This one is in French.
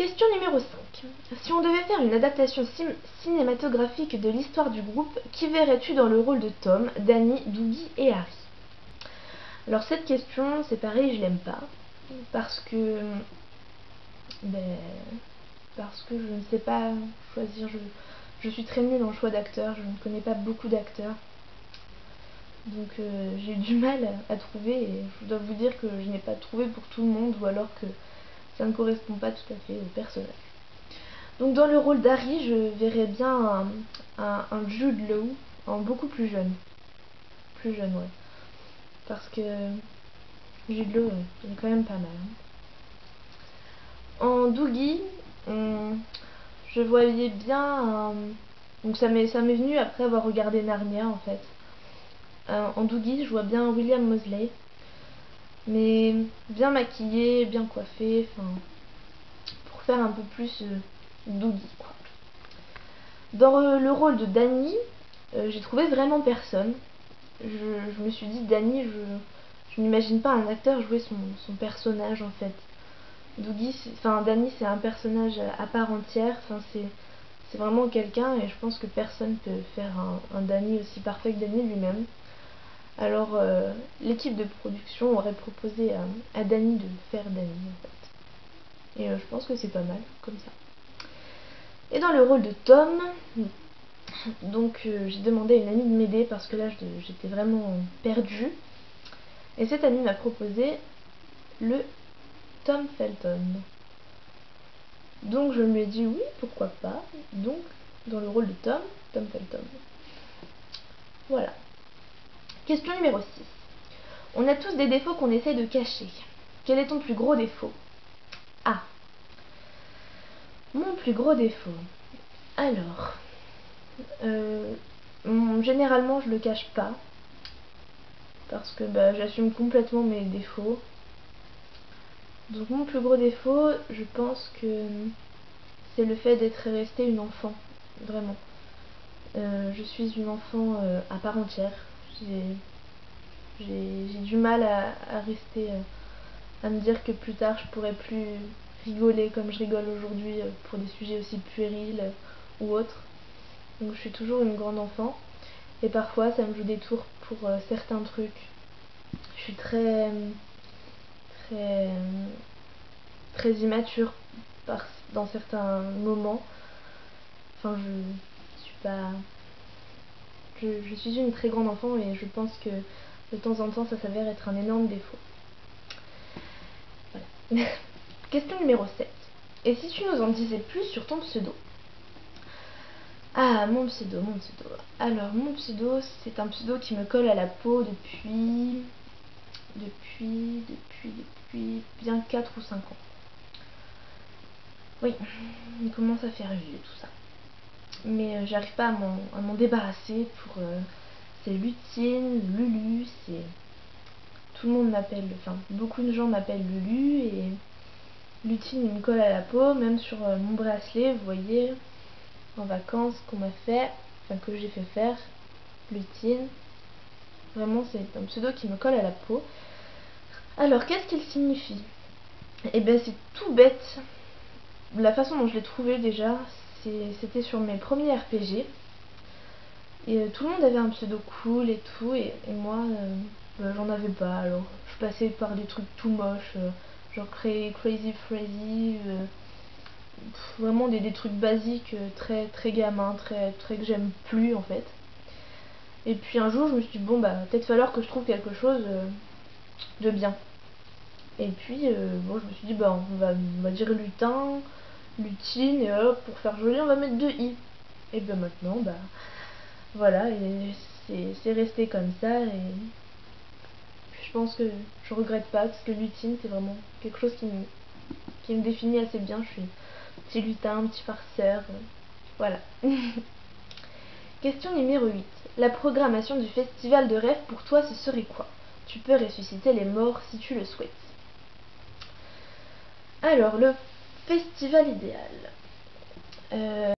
Question numéro 5. Si on devait faire une adaptation cinématographique de l'histoire du groupe, qui verrais-tu dans le rôle de Tom, Danny, Dougie et Harry? Alors cette question, c'est pareil, je l'aime pas. Parce que je ne sais pas choisir. Je suis très nulle en choix d'acteurs, je ne connais pas beaucoup d'acteurs. Donc j'ai eu du mal à trouver, et je dois vous dire que je n'ai pas trouvé pour tout le monde, ou alors que ça ne correspond pas tout à fait au personnage. Donc dans le rôle d'Harry, je verrais bien un Jude Law en beaucoup plus jeune. Plus jeune, ouais. Parce que Jude Law, il est quand même pas mal. En Dougie, je voyais bien donc ça m'est venu après avoir regardé Narnia en fait. En Dougie, je vois bien William Moseley, mais bien maquillé, bien coiffé, enfin pour faire un peu plus Dougie quoi. Dans le rôle de Danny, j'ai trouvé vraiment personne. Je me suis dit Danny, je n'imagine pas un acteur jouer son personnage en fait. Danny c'est un personnage à part entière, c'est vraiment quelqu'un, et je pense que personne peut faire un Danny aussi parfait que Danny lui-même. Alors l'équipe de production aurait proposé à Danny de faire Danny en fait. Et je pense que c'est pas mal comme ça. Et dans le rôle de Tom, donc j'ai demandé à une amie de m'aider parce que là j'étais vraiment perdue. Et cette amie m'a proposé le Tom Felton. Donc je lui ai dit oui, pourquoi pas. Donc dans le rôle de Tom Felton. Voilà. Question numéro 6. On a tous des défauts qu'on essaye de cacher. Quel est ton plus gros défaut? Ah. Mon plus gros défaut. Alors. Généralement je le cache pas. Parce que j'assume complètement mes défauts. Donc mon plus gros défaut, je pense que c'est le fait d'être restée une enfant. Vraiment. Je suis une enfant à part entière. J'ai du mal à rester, à me dire que plus tard je pourrais plus rigoler comme je rigole aujourd'hui pour des sujets aussi puérils ou autres. Donc je suis toujours une grande enfant. Et parfois ça me joue des tours pour certains trucs. Je suis très très immature dans certains moments. Enfin je suis pas... Je suis une très grande enfant, et je pense que de temps en temps ça s'avère être un énorme défaut. Voilà. Question numéro 7. Et si tu nous en disais plus sur ton pseudo? Ah, mon pseudo. Alors, mon pseudo, c'est un pseudo qui me colle à la peau depuis bien 4 ou 5 ans. Oui, il commence à faire vieux tout ça. Mais j'arrive pas à m'en débarrasser c'est Lutine, Lulu, c'est... Tout le monde m'appelle, enfin beaucoup de gens m'appellent Lulu, et Lutine il me colle à la peau, même sur mon bracelet, vous voyez, en vacances qu'on m'a fait, enfin que j'ai fait faire, Lutine. Vraiment c'est un pseudo qui me colle à la peau. Alors qu'est-ce qu'il signifie? Eh bien c'est tout bête. La façon dont je l'ai trouvé déjà, c'était sur mes premiers RPG. Et tout le monde avait un pseudo cool et tout, et moi j'en avais pas. Alors je passais par des trucs tout moches, genre Crazy Freddy, vraiment des trucs basiques, très très gamins, très que j'aime plus en fait. Et puis un jour je me suis dit bon peut-être falloir que je trouve quelque chose de bien. Et puis bon, je me suis dit on va dire lutin, lutine, et hop, pour faire joli on va mettre 2 i. Et maintenant voilà, et c'est resté comme ça, et je pense que je regrette pas, parce que lutine c'est vraiment quelque chose qui me définit assez bien. Je suis un petit lutin, un petit farceur, voilà. Question numéro 8. La programmation du festival de rêve pour toi ce serait quoi? Tu peux ressusciter les morts si tu le souhaites. Alors le festival idéal.